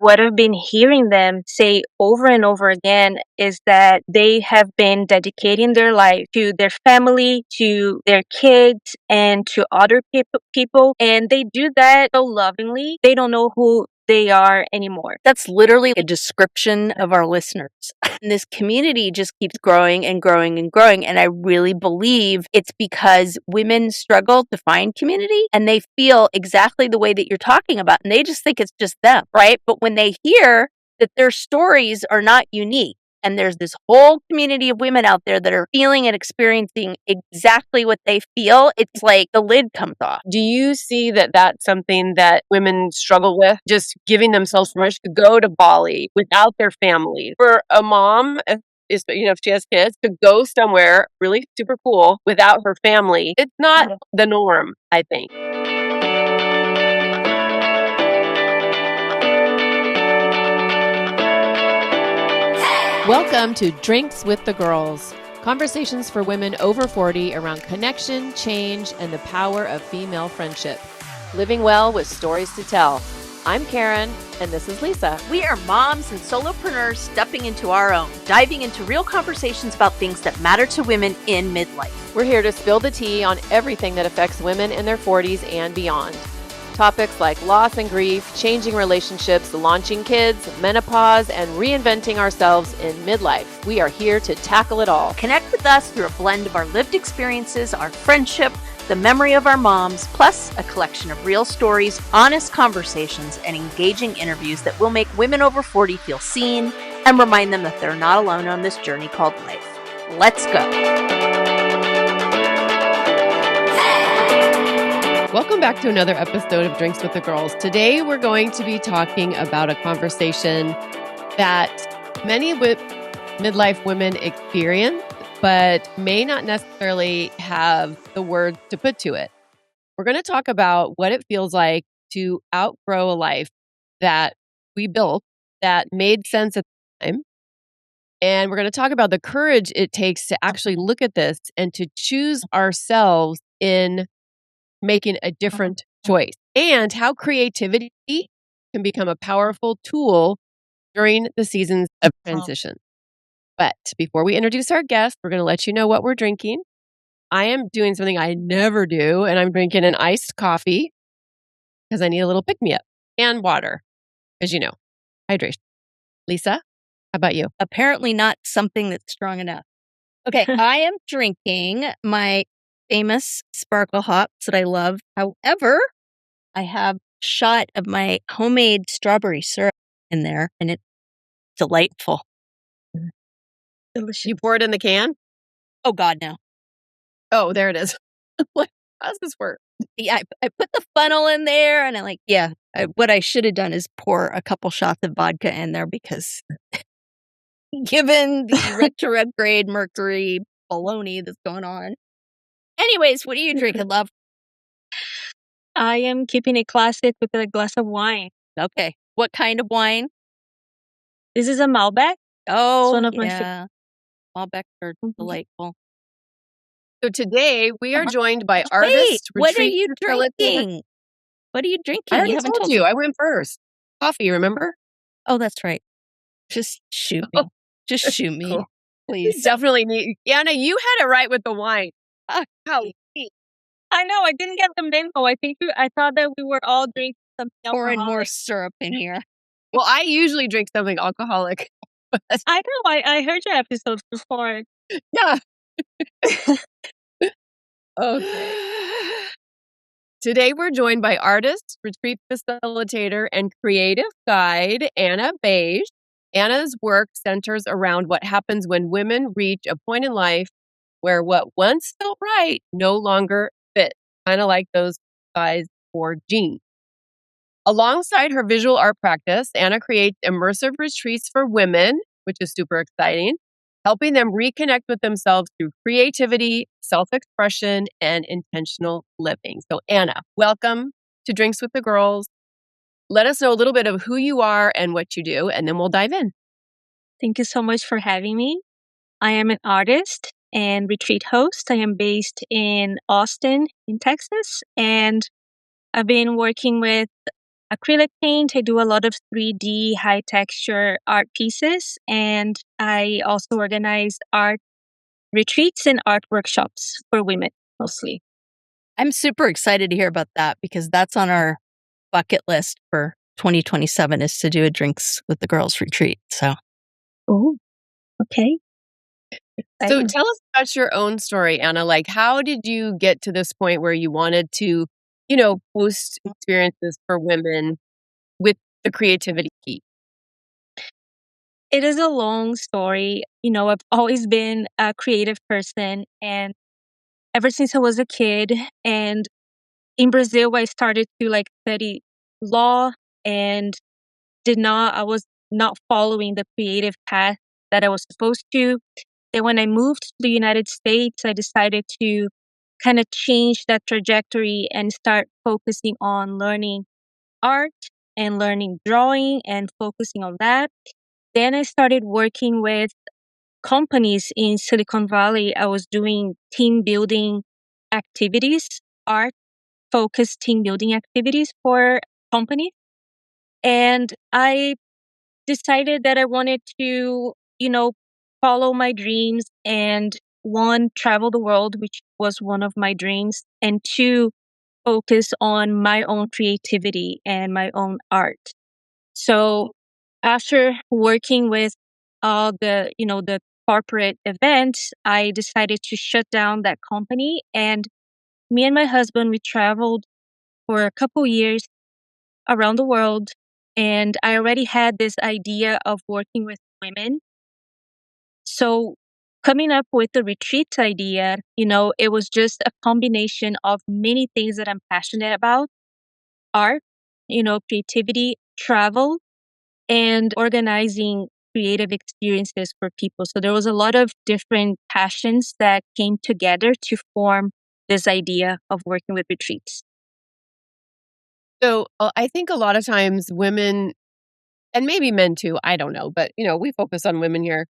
what I've been hearing them say over and over again is that they have been dedicating their life to their family, to their kids, and to other people. And they do that so lovingly, they don't know who they are anymore. That's literally a description of our listeners. And this community just keeps growing and growing and growing. And I really believe it's because women struggle to find community and they feel exactly the way that you're talking about. And they just think it's just them, right? But when they hear that their stories are not unique, and there's this whole community of women out there that are feeling and experiencing exactly what they feel, it's like the lid comes off. Do you see that that's something that women struggle with? Just giving themselves permission to go to Bali without their family. For a mom, if she has kids, to go somewhere really super cool without her family, it's not the norm, I think. Welcome to Drinks with the Girls, conversations for women over 40 around connection, change, and the power of female friendship. Living well with stories to tell. I'm Karen, and this is Lisa. We are moms and solopreneurs stepping into our own, diving into real conversations about things that matter to women in midlife. We're here to spill the tea on everything that affects women in their 40s and beyond. Topics like loss and grief, changing relationships, launching kids, menopause, and reinventing ourselves in midlife. We are here to tackle it all. Connect with us through a blend of our lived experiences, our friendship, the memory of our moms, plus a collection of real stories, honest conversations, and engaging interviews that will make women over 40 feel seen and remind them that they're not alone on this journey called life. Let's go. Welcome back to another episode of Drinks with the Girls. Today, we're going to be talking about a conversation that many midlife women experience, but may not necessarily have the words to put to it. We're going to talk about what it feels like to outgrow a life that we built that made sense at the time. And we're going to talk about the courage it takes to actually look at this and to choose ourselves in making a different choice, and how creativity can become a powerful tool during the seasons of transition. But before we introduce our guest, we're going to let you know what we're drinking. I am doing something I never do, and I'm drinking an iced coffee because I need a little pick-me-up, and water, as you know, hydration. Lisa, how about you? Apparently not something that's strong enough. Okay, I am drinking my famous sparkle hops that I love. However, I have a shot of my homemade strawberry syrup in there, and it's delightful. Delicious. You pour it in the can? Oh, God, no. Oh, there it is. How does this work? Yeah, I put the funnel in there, and what I should have done is pour a couple shots of vodka in there because given the retrograde Mercury baloney that's going on. Anyways, what are you drinking, love? I am keeping it classic with a glass of wine. Okay. What kind of wine? This is a Malbec. Oh, It's one of my yeah. Malbecs are delightful. So today we are joined by Wait, artist. what are retreat you facilitator- drinking? What are you drinking? I already You haven't told you. I went first. Coffee, remember? Oh, that's right. Just shoot me. Just shoot me, Cool. please. Definitely need. Anna, you had it right with the wine. Golly. I know, I didn't get the memo. I thought that we were all drinking something Pouring more alcoholic. syrup in here. Well, I usually drink something alcoholic. I know, I heard your episodes before. Yeah. Okay. Today we're joined by artist, retreat facilitator, and creative guide, Ana Beij. Anna's work centers around what happens when women reach a point in life where what once felt right no longer fits, kind of like those size 4 jeans. Alongside her visual art practice, Ana creates immersive retreats for women, which is super exciting, helping them reconnect with themselves through creativity, self-expression, and intentional living. So Ana, welcome to Drinks with the Girls. Let us know a little bit of who you are and what you do, and then we'll dive in. Thank you so much for having me. I am an artist and retreat host. I am based in Austin, in Texas, and I've been working with acrylic paint. I do a lot of 3D high texture art pieces, and I also organize art retreats and art workshops for women mostly. I'm super excited to hear about that because that's on our bucket list for 2027 is to do a drinks with the girls retreat. So Oh, okay. So Exciting. tell us about your own story, Anna. Like, how did you get to this point where you wanted to, post experiences for women with the creativity key? It is a long story. I've always been a creative person, and ever since I was a kid. And in Brazil, I started to study law and I was not following the creative path that I was supposed to. Then when I moved to the United States, I decided to kind of change that trajectory and start focusing on learning art and learning drawing and focusing on that. Then I started working with companies in Silicon Valley. I was doing team building activities, art focused team building activities for companies. And I decided that I wanted to, follow my dreams and one, travel the world, which was one of my dreams, and two, focus on my own creativity and my own art. So after working with all the corporate events, I decided to shut down that company. And me and my husband, we traveled for a couple years around the world. And I already had this idea of working with women. So coming up with the retreat idea, it was just a combination of many things that I'm passionate about: art, creativity, travel, and organizing creative experiences for people. So there was a lot of different passions that came together to form this idea of working with retreats. So I think a lot of times women, and maybe men too, I don't know, but we focus on women here.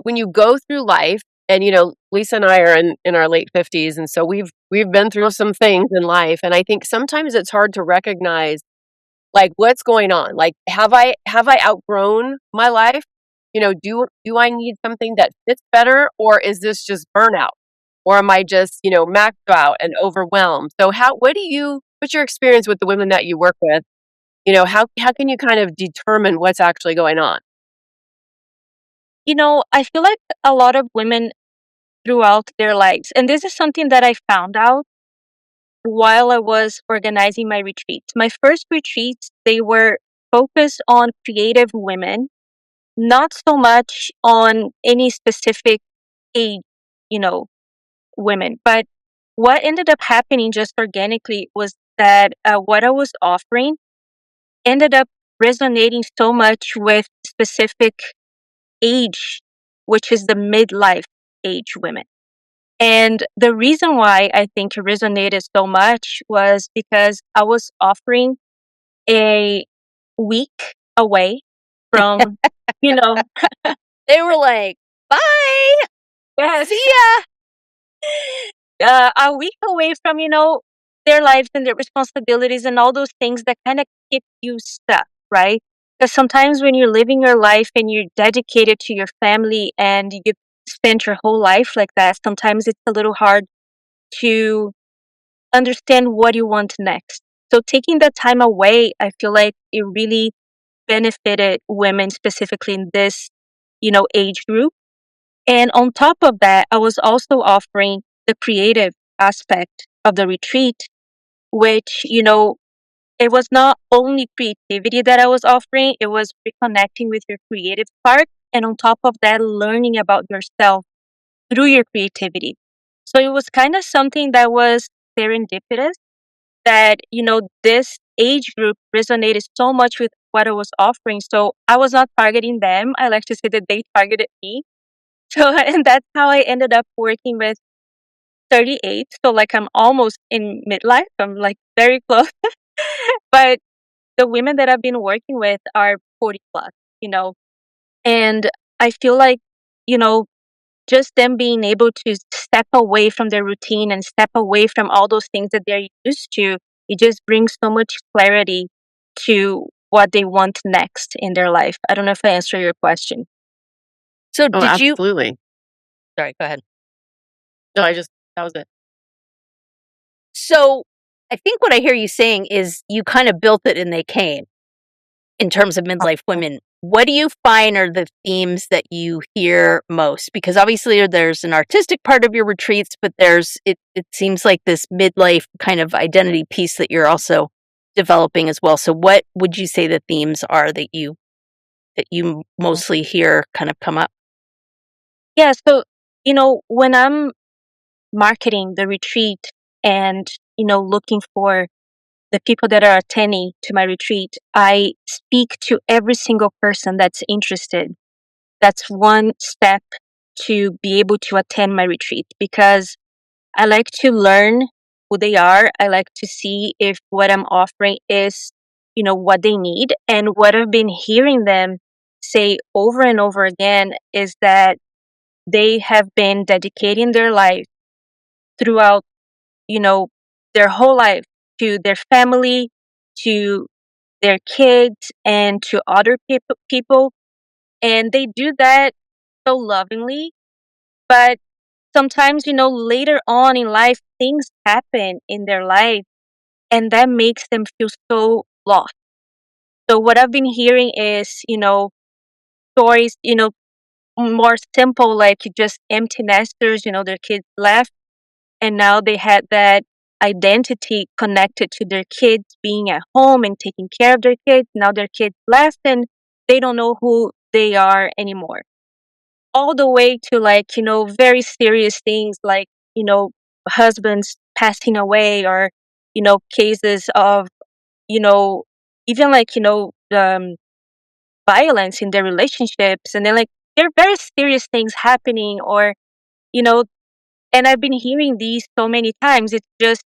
When you go through life, and Lisa and I are in our late 50s, and so we've been through some things in life, and I think sometimes it's hard to recognize like what's going on. Like, have I outgrown my life? Do I need something that fits better, or is this just burnout? Or am I just, maxed out and overwhelmed? So what's your experience with the women that you work with? How can you kind of determine what's actually going on? I feel like a lot of women throughout their lives, and this is something that I found out while I was organizing my retreats. My first retreats, they were focused on creative women, not so much on any specific age, you know, women. But what ended up happening just organically was that what I was offering ended up resonating so much with specific age, which is the midlife age women. And the reason why I think it resonated so much was because I was offering a week away from, you know, they were like, bye, yes, see ya. a week away from, their lives and their responsibilities and all those things that kind of keep you stuck, right? Because sometimes when you're living your life and you're dedicated to your family and you spend your whole life like that, sometimes it's a little hard to understand what you want next. So taking that time away, I feel like it really benefited women specifically in this, age group. And on top of that, I was also offering the creative aspect of the retreat, which, it was not only creativity that I was offering, it was reconnecting with your creative spark. And on top of that, learning about yourself through your creativity. So it was kind of something that was serendipitous that, this age group resonated so much with what I was offering. So I was not targeting them. I like to say that they targeted me. So, and that's how I ended up working with 38. So, I'm almost in midlife. I'm very close. But the women that I've been working with are 40 plus, you know, and I feel like, you know, just them being able to step away from their routine and step away from all those things that they're used to It just brings so much clarity to what they want next in their life. I don't know if I answered your question. So Oh, did you? absolutely. Sorry, go ahead. No, that was it. So I think what I hear you saying is you kind of built it and they came in terms of midlife women. What do you find are the themes that you hear most? Because obviously there's an artistic part of your retreats, but it seems like this midlife kind of identity piece that you're also developing as well. So what would you say the themes are that you mostly hear kind of come up? Yeah, so, when I'm marketing the retreat and, looking for the people that are attending to my retreat, I speak to every single person that's interested. That's one step to be able to attend my retreat because I like to learn who they are. I like to see if what I'm offering is, what they need. And what I've been hearing them say over and over again is that they have been dedicating their life throughout, you know, their whole life to their family, to their kids, and to other people. And they do that so lovingly. But sometimes, later on in life, things happen in their life and that makes them feel so lost. So what I've been hearing is, stories, more simple, like just empty nesters, their kids left and now they had that identity connected to their kids being at home and taking care of their kids. Now their kids left and they don't know who they are anymore. All the way to like, very serious things like, husbands passing away or, cases of, you know, even like, violence in their relationships. And then like there are very serious things happening or, you know, and I've been hearing these so many times. It's just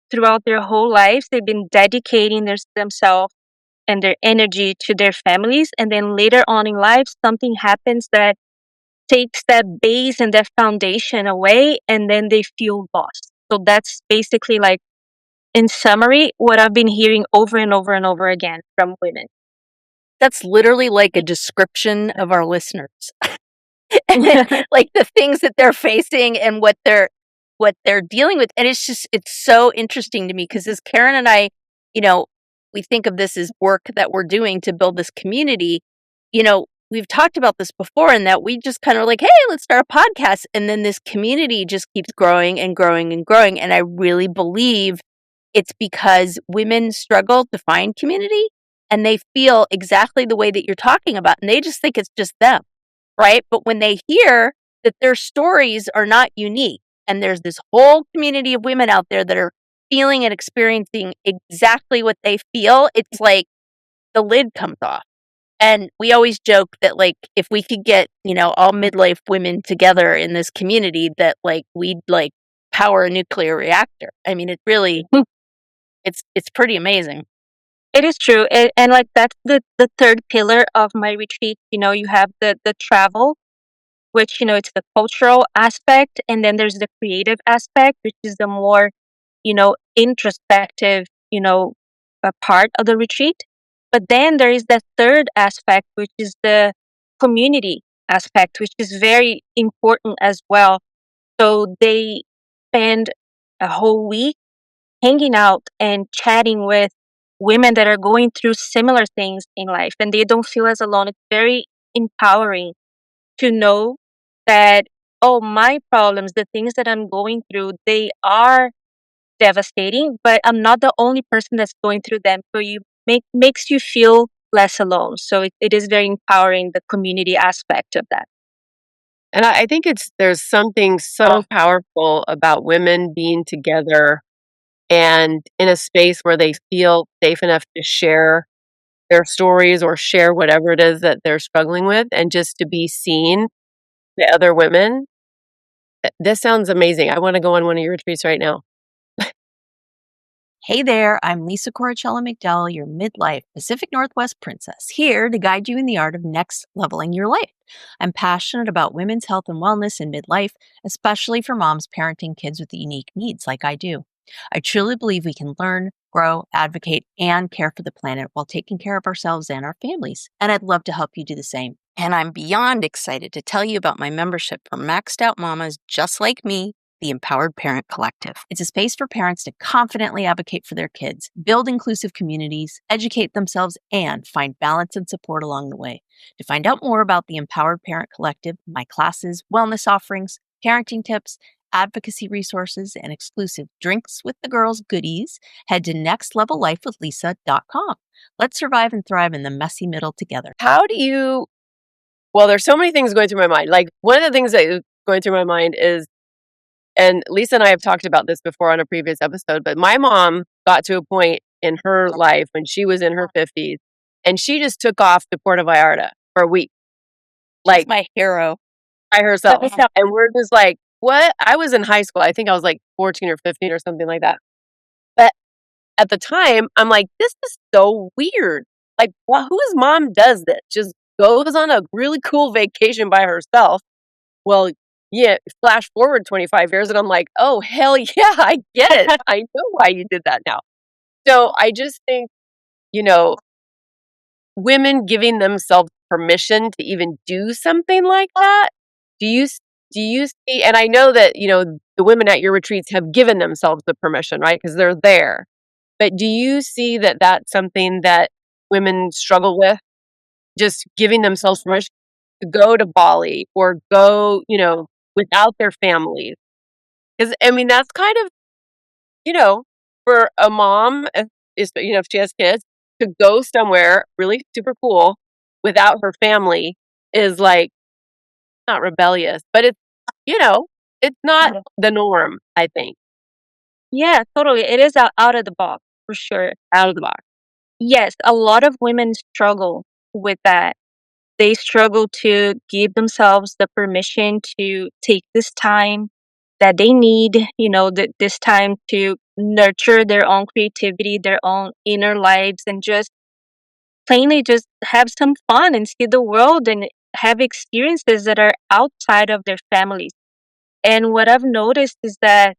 throughout their whole lives, they've been dedicating themselves and their energy to their families. And then later on in life, something happens that takes that base and that foundation away, and then they feel lost. So that's basically like, in summary, what I've been hearing over and over and over again from women. That's literally like a description of our listeners. Like the things that they're facing and what they're dealing with. And it's so interesting to me because as Karen and I, you know, we think of this as work that we're doing to build this community. We've talked about this before in that we just kind of like, hey, let's start a podcast. And then this community just keeps growing and growing and growing. And I really believe it's because women struggle to find community and they feel exactly the way that you're talking about. And they just think it's just them, right? But when they hear that their stories are not unique and there's this whole community of women out there that are feeling and experiencing exactly what they feel, it's like the lid comes off. And we always joke that like if we could get, all midlife women together in this community that like we'd like power a nuclear reactor. I mean, it really it's pretty amazing. It is true. And like that's the third pillar of my retreat. You have the travel, which, it's the cultural aspect. And then there's the creative aspect, which is the more, introspective, part of the retreat. But then there is that third aspect, which is the community aspect, which is very important as well. So they spend a whole week hanging out and chatting with women that are going through similar things in life and they don't feel as alone. It's very empowering to know that, oh, my problems, the things that I'm going through, they are devastating, but I'm not the only person that's going through them. So makes you feel less alone. So it is very empowering, the community aspect of that. And I think there's something so powerful about women being together and in a space where they feel safe enough to share their stories or share whatever it is that they're struggling with and just to be seen by other women. This sounds amazing. I want to go on one of your retreats right now. Hey there, I'm Lisa Corachella McDowell, your midlife Pacific Northwest princess, here to guide you in the art of next leveling your life. I'm passionate about women's health and wellness in midlife, especially for moms parenting kids with unique needs like I do. I truly believe we can learn, grow, advocate, and care for the planet while taking care of ourselves and our families. And I'd love to help you do the same. And I'm beyond excited to tell you about my membership for maxed out mamas just like me, the Empowered Parent Collective. It's a space for parents to confidently advocate for their kids, build inclusive communities, educate themselves, and find balance and support along the way. To find out more about the Empowered Parent Collective, my classes, wellness offerings, parenting tips, advocacy resources, and exclusive Drinks with the Girls goodies, head to nextlevellifewithlisa.com. Let's survive and thrive in the messy middle together. How do you, well, there's so many things going through my mind. Like one of the things that is going through my mind is, and Lisa and I have talked about this before on a previous episode, but my mom got to a point in her life when she was in her 50s and she just took off to Puerto Vallarta for a week. Like my hero. by herself. And we're just like, what? I was in high school. I think I was like 14 or 15 or something like that. But at the time, I'm like, this is so weird. Like, well, whose mom does this? Just goes on a really cool vacation by herself. Well, yeah, flash forward 25 years and I'm like, oh, hell yeah, I get it. I know why you did that now. So I just think, women giving themselves permission to even do something like that. Do you see, and I know that, the women at your retreats have given themselves the permission, right? Because they're there. But do you see that that's something that women struggle with? Just giving themselves permission to go to Bali or go, without their families. Because, I mean, that's kind of, for a mom, if she has kids, to go somewhere really super cool without her family is like, not rebellious, but it's not the norm, I think. Yeah, totally. It is out of the box, for sure. Out of the box. Yes, a lot of women struggle with that. They struggle to give themselves the permission to take this time that they need, this time to nurture their own creativity, their own inner lives, and just plainly just have some fun and see the world and have experiences that are outside of their families. And what I've noticed is that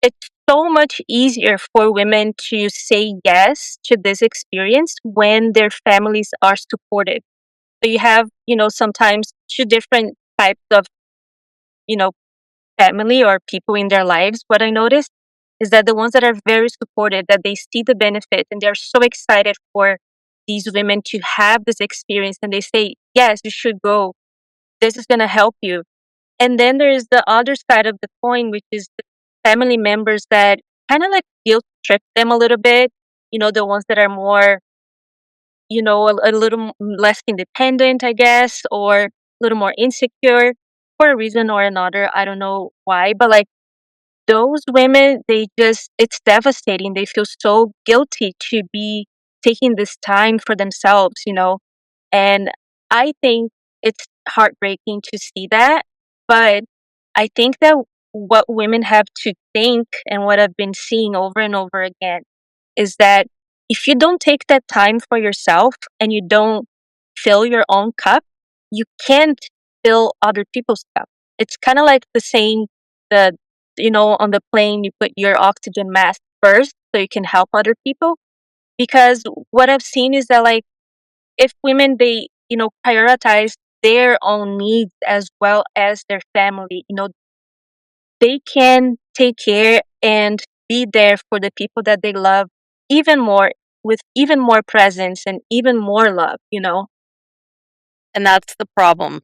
it's so much easier for women to say yes to this experience when their families are supportive. So you have, sometimes two different types of, you know, family or people in their lives. What I noticed is that the ones that are very supportive, that they see the benefit and they're so excited for these women to have this experience and they say, yes, you should go. This is going to help you. And then there's the other side of the coin, which is the family members that kind of like guilt trip them a little bit. The ones that are more, a little less independent, I guess, or a little more insecure for a reason or another. I don't know why, but like those women, it's devastating. They feel so guilty to be taking this time for themselves, and I think it's heartbreaking to see that. But I think that what women have to think and what I've been seeing over and over again is that if you don't take that time for yourself and you don't fill your own cup, you can't fill other people's cup. It's kind of like the saying that, on the plane, you put your oxygen mask first so you can help other people. Because what I've seen is that, like, if women, they, prioritize their own needs as well as their family, they can take care and be there for the people that they love even more, with even more presence and even more love. And that's the problem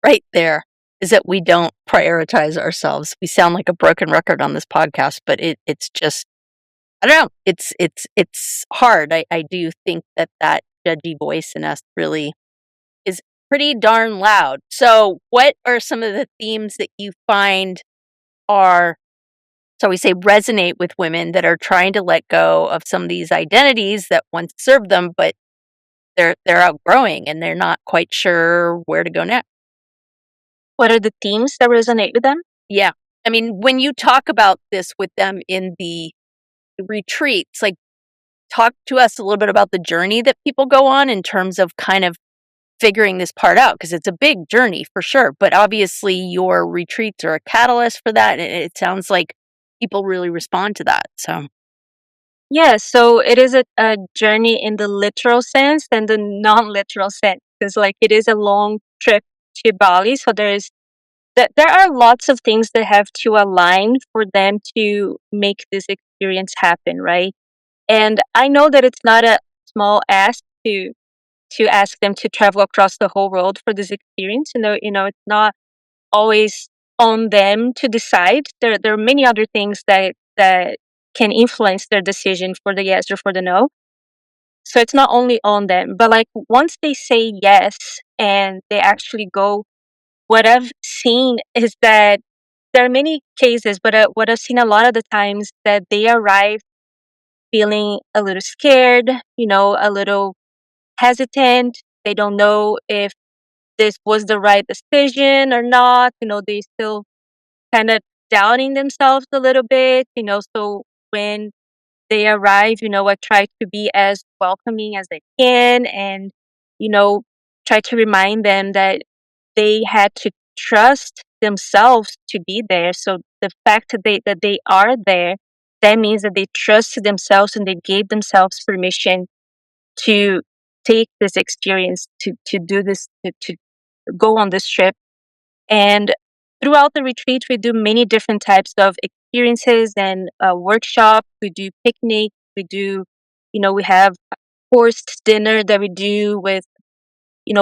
right there, is that we don't prioritize ourselves. We sound like a broken record on this podcast, but it's just, I don't know. It's hard. I do think that judgy voice in us really is pretty darn loud. So what are some of the themes that you find are, so we say, resonate with women that are trying to let go of some of these identities that once served them, but they're outgrowing and they're not quite sure where to go next? What are the themes that resonate with them? Yeah. I mean, when you talk about this with them in the retreats, like, talk to us a little bit about the journey that people go on in terms of kind of figuring this part out, because it's a big journey for sure. But obviously your retreats are a catalyst for that. And it sounds like people really respond to that. So Yeah, so it is a journey in the literal sense and the non-literal sense, because like it is a long trip to Bali. So there are lots of things that have to align for them to make this experience happen, right? And I know that it's not a small ask to ask them to travel across the whole world for this experience. It's not always on them to decide. There are many other things that can influence their decision for the yes or for the no. So it's not only on them, but like once they say yes and they actually go, what I've seen is that there are many cases, but what I've seen a lot of the times that they arrive feeling a little scared, a little hesitant. They don't know if this was the right decision or not. They still kind of doubting themselves a little bit. So when they arrive, I try to be as welcoming as I can, and, you know, try to remind them that they had to trust themselves to be there. So the fact that they are there, that means that they trusted themselves and they gave themselves permission to take this experience, to do this, to go on this trip. And throughout the retreat, we do many different types of experiences and workshops. We do picnic. We have a forced dinner that we do with,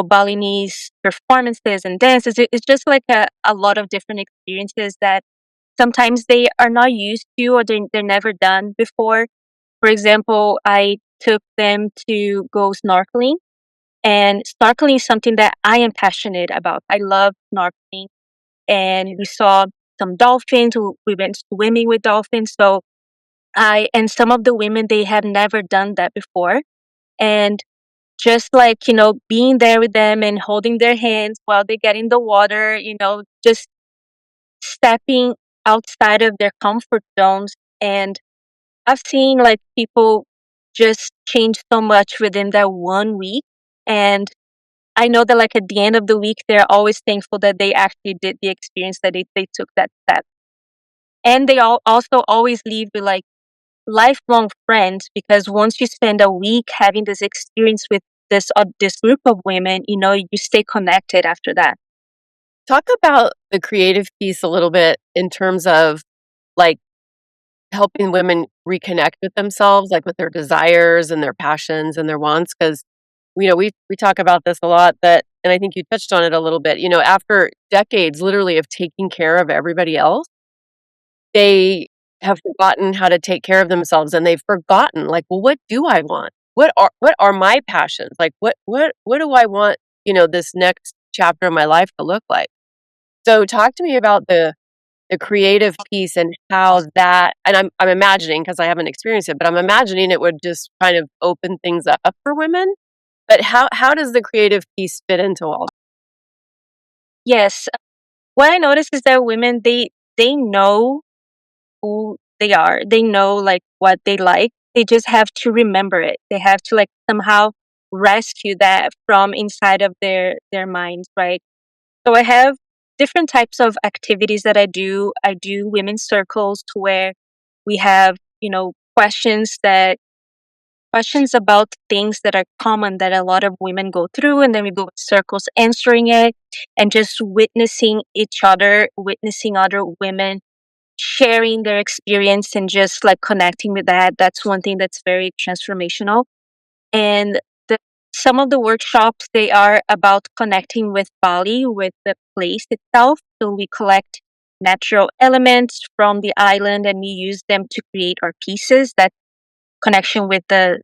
Balinese performances and dances. It's just like a lot of different experiences that sometimes they are not used to, or they're never done before. For example, I took them to go snorkeling, and snorkeling is something that I am passionate about. I love snorkeling, and we saw some dolphins. We went swimming with dolphins. So and some of the women, they had never done that before. And just like, being there with them and holding their hands while they get in the water, just stepping outside of their comfort zones. And I've seen like people just change so much within that 1 week. And I know that like at the end of the week, they're always thankful that they actually did the experience, that they took that step. And they also always leave with like lifelong friends, because once you spend a week having this experience with this group of women, you stay connected after that. Talk about the creative piece a little bit in terms of like helping women reconnect with themselves, like with their desires and their passions and their wants. Because we talk about this a lot, and I think you touched on it a little bit. After decades, literally, of taking care of everybody else, they have forgotten how to take care of themselves, and they've forgotten, like, well, what do I want? What are my passions? Like, what do I want? This next chapter of my life to look like. So, talk to me about the creative piece and how that. And I'm imagining, because I haven't experienced it, but I'm imagining it would just kind of open things up for women. But how does the creative piece fit into all? Yes. What I noticed is that women, they know who they are. They know like what they like. They just have to remember it. They have to like somehow rescue that from inside of their minds, right? So I have different types of activities that I do. I do women's circles, to where we have, questions about things that are common that a lot of women go through, and then we go in circles answering it, and just witnessing each other, witnessing other women sharing their experience, and just like connecting with that. That's one thing that's very transformational. And the, some of the workshops, they are about connecting with Bali, with the place itself. So we collect natural elements from the island, and we use them to create our pieces. That connection with the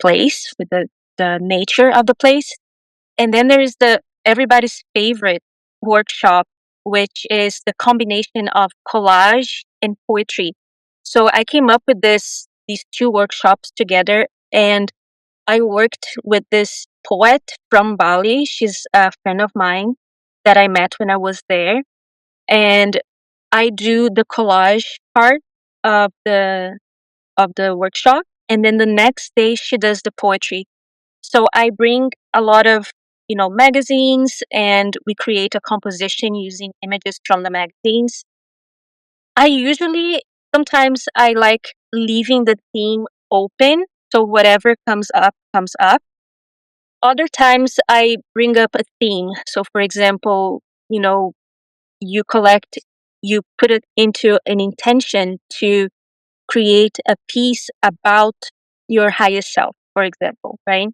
place, with the nature of the place. And then there is the everybody's favorite workshop, which is the combination of collage and poetry. So I came up with these two workshops together, and I worked with this poet from Bali. She's a friend of mine that I met when I was there. And I do the collage part of the workshop, and then the next day she does the poetry. So I bring a lot of, magazines, and we create a composition using images from the magazines. I usually sometimes I like leaving the theme open. So whatever comes up, comes up. Other times I bring up a theme. So, for example, you know, you collect, you put it into an intention to create a piece about your highest self, for example, right?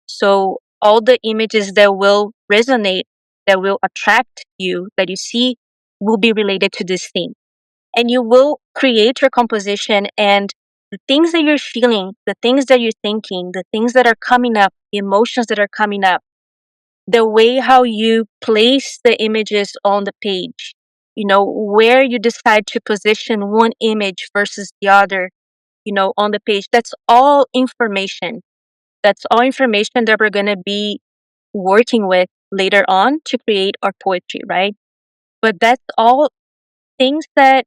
So, all the images that will resonate, that will attract you, that you see, will be related to this theme. And you will create your composition, and the things that you're feeling, the things that you're thinking, the things that are coming up, the emotions that are coming up, the way how you place the images on the page, where you decide to position one image versus the other, on the page, that's all information. That's all information that we're going to be working with later on to create our poetry, right? But that's all things that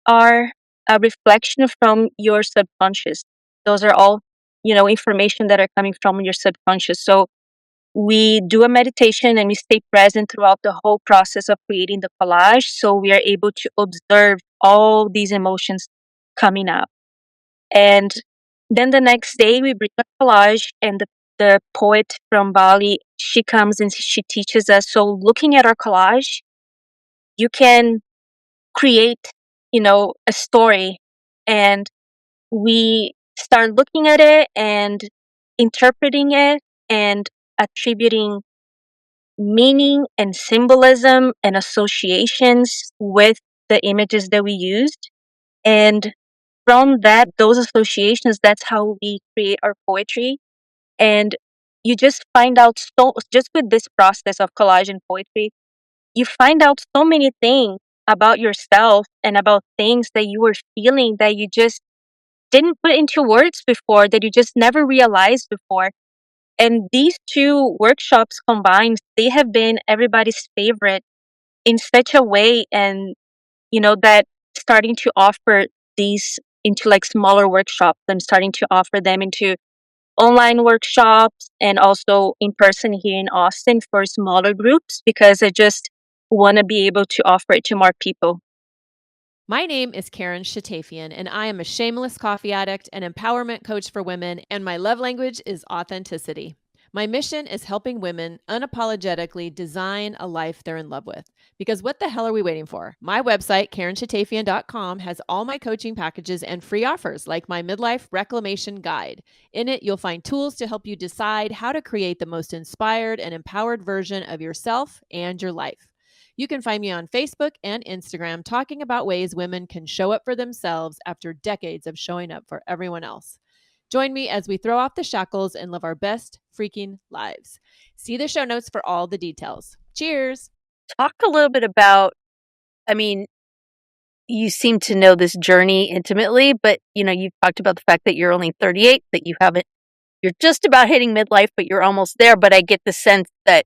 are a reflection from your subconscious. Those are all, information that are coming from your subconscious. So we do a meditation and we stay present throughout the whole process of creating the collage. So we are able to observe all these emotions coming up. And then the next day we bring a collage, and the poet from Bali, she comes and she teaches us. So looking at our collage, you can create, a story, and we start looking at it and interpreting it and attributing meaning and symbolism and associations with the images that we used. And from those associations, that's how we create our poetry. And you just find out just with this process of collage and poetry, you find out so many things about yourself and about things that you were feeling that you just didn't put into words before, that you just never realized before. And these two workshops combined, they have been everybody's favorite in such a way, and that starting to offer these into like smaller workshops. I'm starting to offer them into online workshops and also in person here in Austin for smaller groups, because I just want to be able to offer it to more people. My name is Karen Shatafian, and I am a shameless coffee addict and empowerment coach for women, and my love language is authenticity. My mission is helping women unapologetically design a life they're in love with. Because what the hell are we waiting for? My website, KarenShatafian.com, has all my coaching packages and free offers, like my Midlife Reclamation Guide. In it, you'll find tools to help you decide how to create the most inspired and empowered version of yourself and your life. You can find me on Facebook and Instagram talking about ways women can show up for themselves after decades of showing up for everyone else. Join me as we throw off the shackles and live our best freaking lives. See the show notes for all the details. Cheers. Talk a little bit about, I mean, you seem to know this journey intimately, but you've talked about the fact that you're only 38, that you're just about hitting midlife, but you're almost there. But I get the sense that,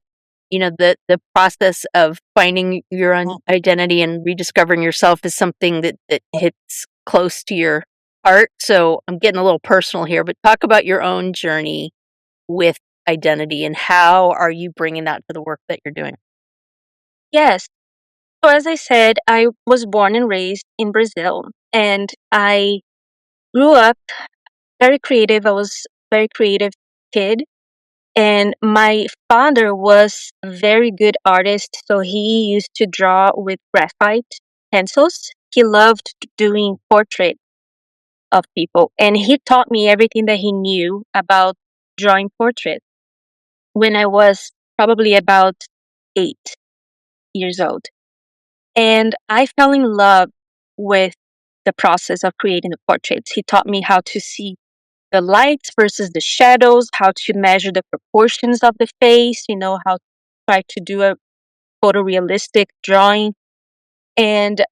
the process of finding your own identity and rediscovering yourself is something that hits close to your heart. So I'm getting a little personal here, but talk about your own journey with identity and how are you bringing that to the work that you're doing? Yes. So as I said, I was born and raised in Brazil, and I grew up very creative. I was a very creative kid. And my father was a very good artist, so he used to draw with graphite pencils. He loved doing portraits of people, and he taught me everything that he knew about drawing portraits when I was probably about 8 years old. And I fell in love with the process of creating the portraits. He taught me how to see the lights versus the shadows, how to measure the proportions of the face, how to try to do a photorealistic drawing. And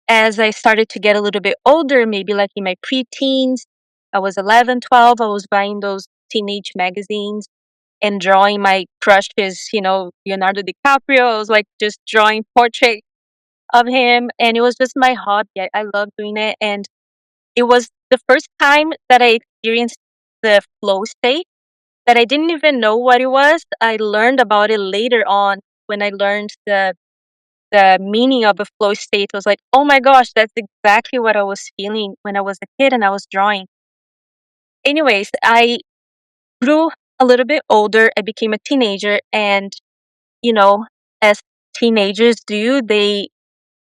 as I started to get a little bit older, maybe like in my preteens, I was 11, 12, I was buying those teenage magazines and drawing my crushes, Leonardo DiCaprio. I was like just drawing portraits of him, and it was just my hobby. I love doing it. And it was the first time that I experienced the flow state, that I didn't even know what it was. I learned about it later on when I learned the the meaning of a flow state was like, oh my gosh, that's exactly what I was feeling when I was a kid and I was drawing. Anyways, I grew a little bit older. I became a teenager, and you know, as teenagers do, they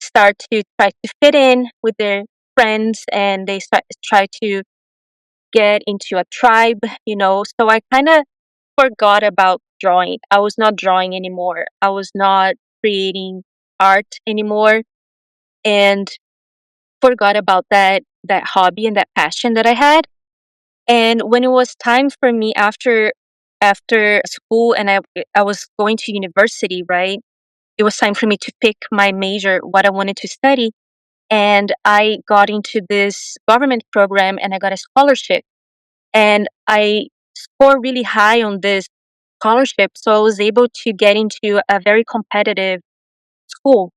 start to try to fit in with their friends, and they try to get into a tribe, So I kind of forgot about drawing. I was not drawing anymore. I was not creating art anymore, and forgot about that hobby and that passion that I had. And when it was time for me after school and I was going to university, right? It was time for me to pick my major, what I wanted to study, and I got into this government program and I got a scholarship, and I scored really high on this scholarship, so I was able to get into a very competitive school.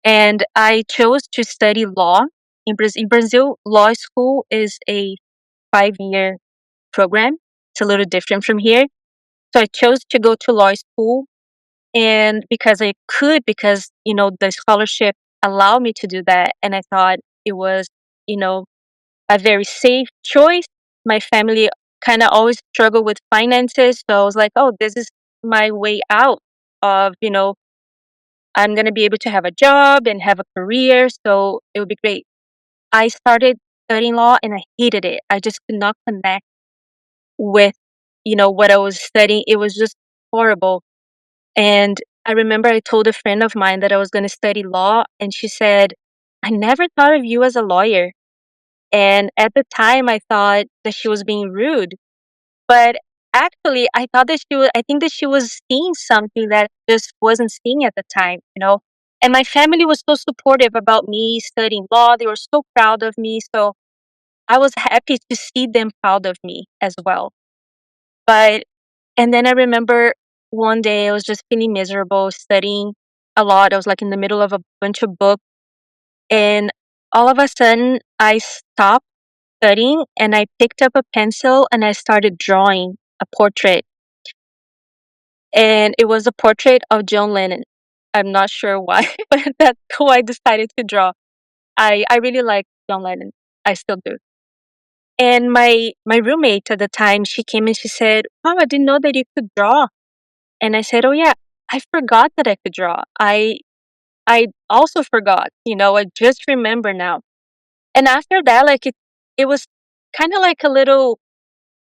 And I chose to study law. In Brazil, law school is a 5-year program. It's a little different from here. So I chose to go to law school, and because I could, because the scholarship allowed me to do that, and I thought it was, you know, a very safe choice. My family kind of always struggled with finances, so I was like, oh, this is my way out of, I'm going to be able to have a job and have a career, so it would be great. I started studying law and I hated it. I just could not connect with, what I was studying. It was just horrible. And I remember I told a friend of mine that I was going to study law, and she said, I never thought of you as a lawyer. And at the time, I thought that she was being rude. But actually, I think that she was seeing something that just wasn't seeing at the time. And my family was so supportive about me studying law. They were so proud of me. So I was happy to see them proud of me as well. But, and then I remember one day I was just feeling miserable, studying a lot. I was like in the middle of a bunch of books. And all of a sudden, I stopped studying and I picked up a pencil and I started drawing a portrait. And it was a portrait of John Lennon. I'm not sure why, but that's who I decided to draw. I really like John Lennon. I still do. And my roommate at the time, she came and she said, "Oh, I didn't know that you could draw." And I said, "Oh yeah, I forgot that I could draw. I also forgot. I just remember now." And after that, like it was kind of like a little.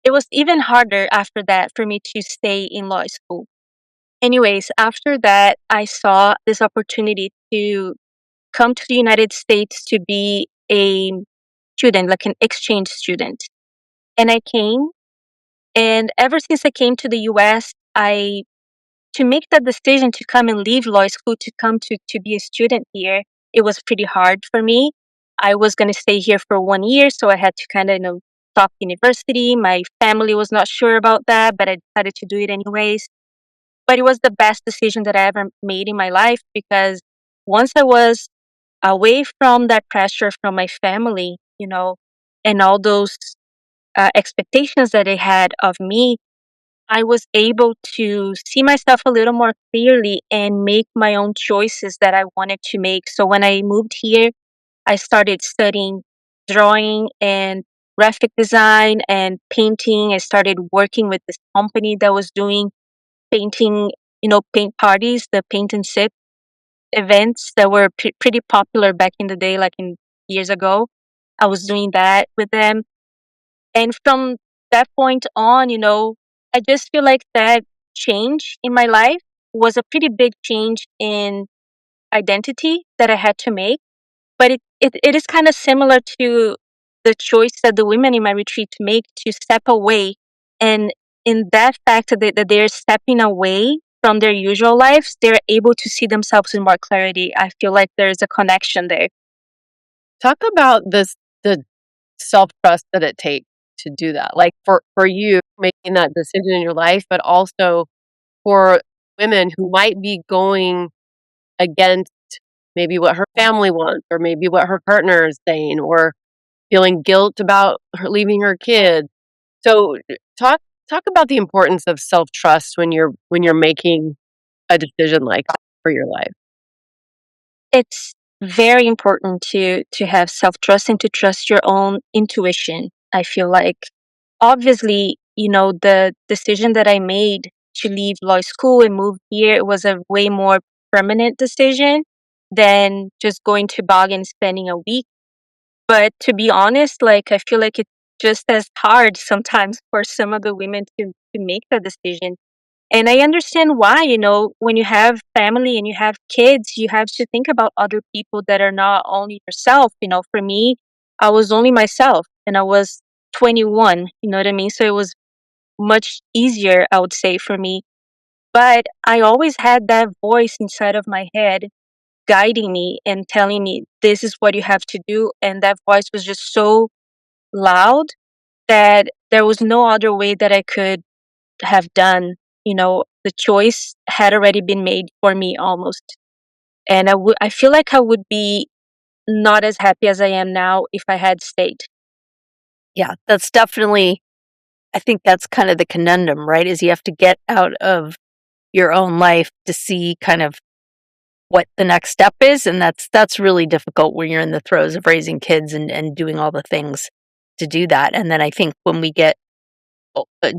It was even harder after that for me to stay in law school. Anyways, after that, I saw this opportunity to come to the United States to be a student, like an exchange student. And I came, and ever since I came to the US, to make that decision to come and leave law school to come to be a student here, it was pretty hard for me. I was going to stay here for 1 year, so I had to kind of, stop university. My family was not sure about that, but I decided to do it anyways. But it was the best decision that I ever made in my life, because once I was away from that pressure from my family, and all those expectations that they had of me, I was able to see myself a little more clearly and make my own choices that I wanted to make. So when I moved here, I started studying drawing and graphic design and painting. I started working with this company that was doing painting, paint parties, the paint and sip events that were pretty popular back in the day, like in years ago. I was doing that with them. And from that point on, I just feel like that change in my life was a pretty big change in identity that I had to make. But it is kind of similar to the choice that the women in my retreat make to step away. And in that fact that they're stepping away from their usual lives, they're able to see themselves with more clarity. I feel like there's a connection there. Talk about the self-trust that it takes to do that. Like for you making that decision in your life, but also for women who might be going against maybe what her family wants, or maybe what her partner is saying, or feeling guilt about her leaving her kids. So talk about the importance of self-trust when you're making a decision like that for your life. it's very important to have self-trust and to trust your own intuition. I feel like obviously, the decision that I made to leave law school and move here was a way more permanent decision than just going to Bali and spending a week. But to be honest, like I feel like it's just as hard sometimes for some of the women to make the decision. And I understand why, when you have family and you have kids, you have to think about other people that are not only yourself. For me, I was only myself and I was 21, you know what I mean? So it was much easier, I would say, for me. But I always had that voice inside of my head guiding me and telling me, this is what you have to do. And that voice was just so loud that there was no other way that I could have done. The choice had already been made for me almost. And I feel like I would be not as happy as I am now if I had stayed. Yeah, that's definitely, I think that's kind of the conundrum, right? Is you have to get out of your own life to see kind of what the next step is. And that's really difficult when you're in the throes of raising kids and doing all the things to do that. And then I think when we get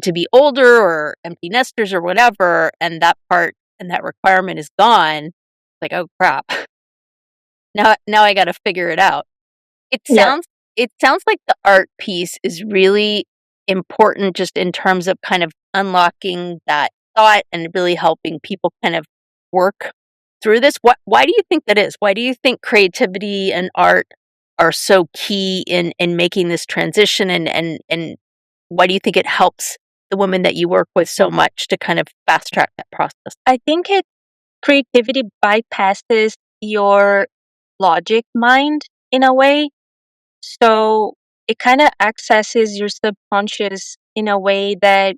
to be older or empty nesters or whatever, and that part and that requirement is gone, like, oh crap. Now I got to figure it out. It Yeah. sounds like the art piece is really important just in terms of kind of unlocking that thought and really helping people kind of work through this. Why do you think that is? Why do you think creativity and art are so key in making this transition, and why do you think it helps the women that you work with so much to kind of fast track that process? I think creativity bypasses your logic mind in a way. So it kind of accesses your subconscious in a way that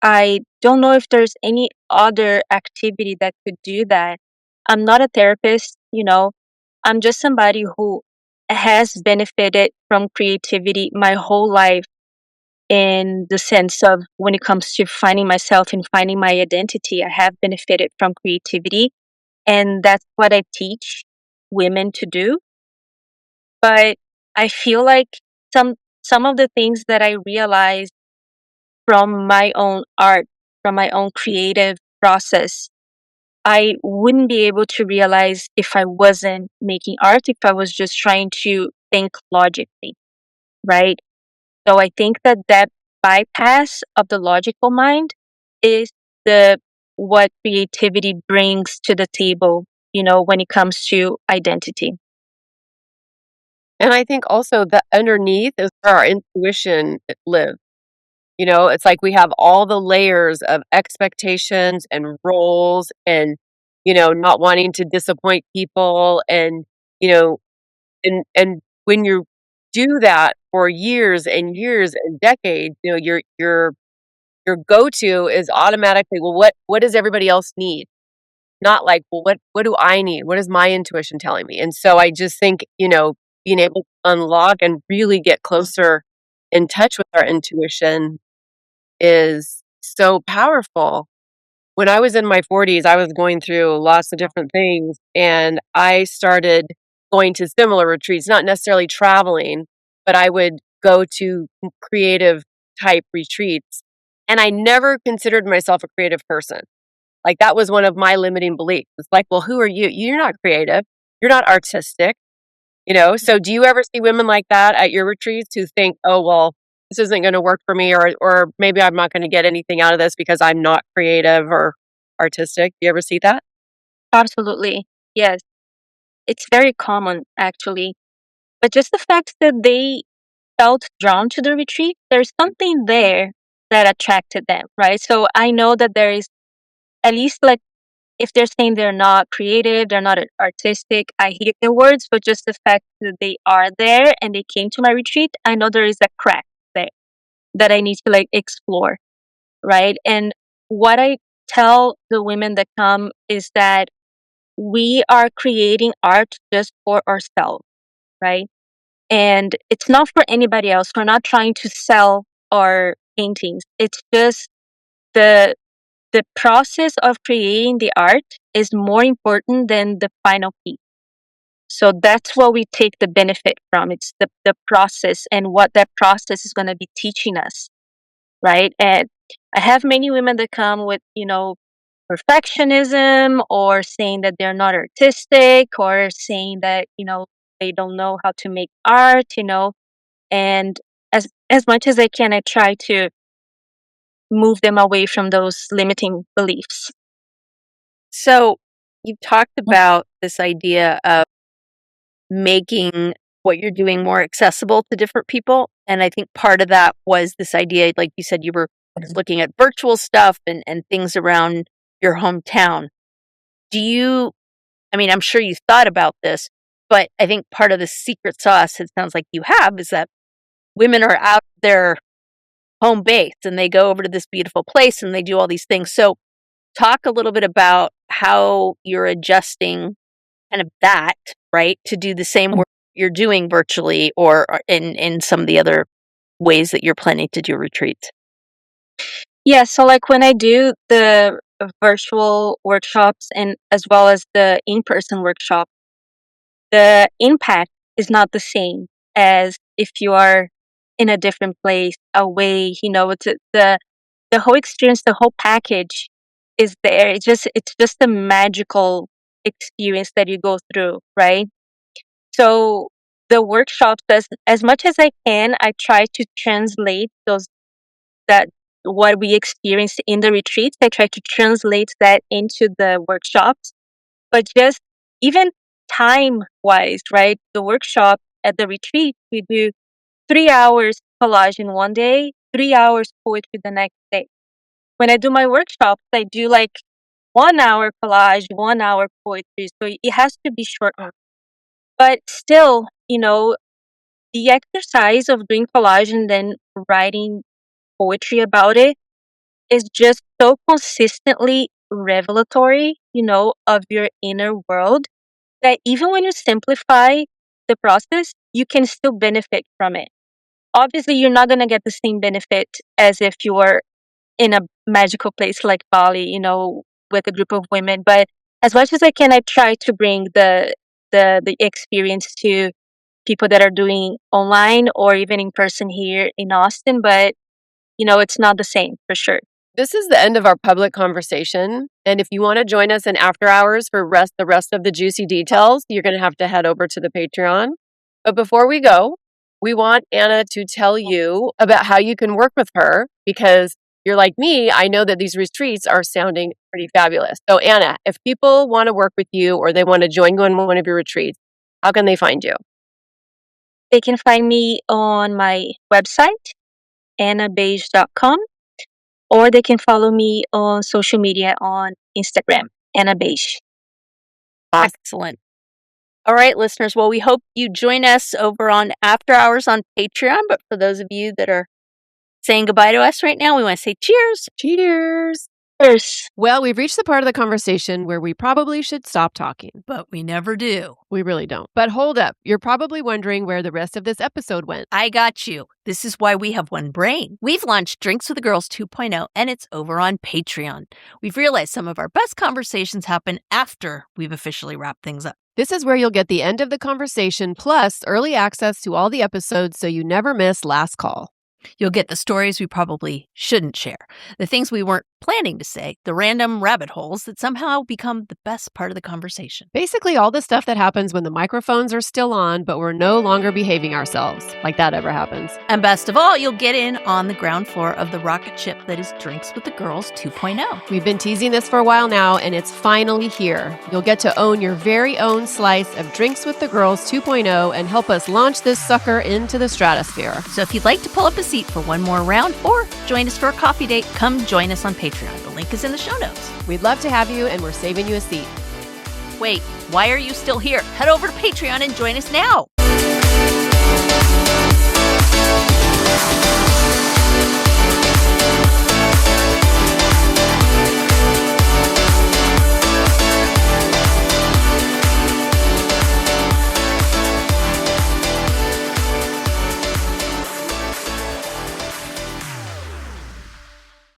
I don't know if there's any other activity that could do that. I'm not a therapist, I'm just somebody who has benefited from creativity my whole life in the sense of when it comes to finding myself and finding my identity. I have benefited from creativity, and that's what I teach women to do. But I feel like some of the things that I realized from my own art, from my own creative process, I wouldn't be able to realize if I wasn't making art, if I was just trying to think logically, right? So I think that bypass of the logical mind is the what creativity brings to the table, when it comes to identity. And I think also that underneath is where our intuition lives. It's like we have all the layers of expectations and roles and, not wanting to disappoint people. And, and when you do that for years and years and decades, your go-to is automatically, well, what does everybody else need? Not like, well, what do I need? What is my intuition telling me? And so I just think, being able to unlock and really get closer in touch with our intuition is so powerful. When I was in my 40s, I was going through lots of different things, and I started going to similar retreats, not necessarily traveling, but I would go to creative type retreats. And I never considered myself a creative person. Like, that was one of my limiting beliefs. It's like, well, who are you? You're not creative. You're not artistic. So do you ever see women like that at your retreats who think, oh, well, this isn't going to work for me, or maybe I'm not going to get anything out of this because I'm not creative or artistic? Do you ever see that? Absolutely. Yes. It's very common, actually. But just the fact that they felt drawn to the retreat, there's something there that attracted them, right? So I know that there is at least like if they're saying they're not creative, they're not artistic, I hear the words, but just the fact that they are there and they came to my retreat, I know there is a crack there that I need to like explore, right? And what I tell the women that come is that we are creating art just for ourselves, right? And it's not for anybody else. We're not trying to sell our paintings. It's just the the process of creating the art is more important than the final piece. So that's what we take the benefit from. It's the process and what that process is going to be teaching us, right? And I have many women that come with, perfectionism, or saying that they're not artistic, or saying that, they don't know how to make art, and as much as I can, I try to move them away from those limiting beliefs. So you've talked about this idea of making what you're doing more accessible to different people. And I think part of that was this idea, like you said, you were looking at virtual stuff and things around your hometown. I'm sure you thought about this, but I think part of the secret sauce, it sounds like you have, is that women are out their home base and they go over to this beautiful place and they do all these things. So talk a little bit about how you're adjusting kind of that, right, to do the same work you're doing virtually or in some of the other ways that you're planning to do retreats. Yeah, so like when I do the virtual workshops and as well as the in-person workshop, the impact is not the same as if you are in a different place, away. The whole experience, the whole package is there. It's just a magical experience that you go through, right? So the workshops, as much as I can, I try to translate that what we experienced in the retreats. I try to translate that into the workshops, but just even time wise, right? The workshop at the retreat, we do 3 hours collage in one day, 3 hours poetry the next day. When I do my workshops, I do like 1 hour collage, 1 hour poetry. So it has to be short. But still, the exercise of doing collage and then writing poetry about it is just so consistently revelatory, of your inner world, that even when you simplify the process, you can still benefit from it. Obviously, you're not going to get the same benefit as if you were in a magical place like Bali, with a group of women. But as much as I can, I try to bring the experience to people that are doing online or even in person here in Austin. But it's not the same for sure. This is the end of our public conversation. And if you want to join us in after hours for the rest of the juicy details, you're going to have to head over to the Patreon. But before we go, we want Ana to tell you about how you can work with her, because you're like me. I know that these retreats are sounding pretty fabulous. So Ana, if people want to work with you or they want to join you in one of your retreats, how can they find you? They can find me on my website, anabeij.com, or they can follow me on social media on Instagram, Ana Beij. Excellent. All right, listeners. Well, we hope you join us over on After Hours on Patreon. But for those of you that are saying goodbye to us right now, we want to say cheers. Cheers. Cheers. Well, we've reached the part of the conversation where we probably should stop talking. But we never do. We really don't. But hold up. You're probably wondering where the rest of this episode went. I got you. This is why we have one brain. We've launched Drinks with the Girls 2.0, and it's over on Patreon. We've realized some of our best conversations happen after we've officially wrapped things up. This is where you'll get the end of the conversation plus early access to all the episodes so you never miss last call. You'll get the stories we probably shouldn't share, the things we weren't planning to say, the random rabbit holes that somehow become the best part of the conversation. Basically, all the stuff that happens when the microphones are still on, but we're no longer behaving ourselves, like that ever happens. And best of all, you'll get in on the ground floor of the rocket ship that is Drinks with the Girls 2.0. We've been teasing this for a while now, and it's finally here. You'll get to own your very own slice of Drinks with the Girls 2.0 and help us launch this sucker into the stratosphere. So if you'd like to pull up a seat for one more round or join us for a coffee date, come join us on Patreon. The link is in the show notes. We'd love to have you, and we're saving you a seat. Wait, why are you still here? Head over to Patreon and join us now.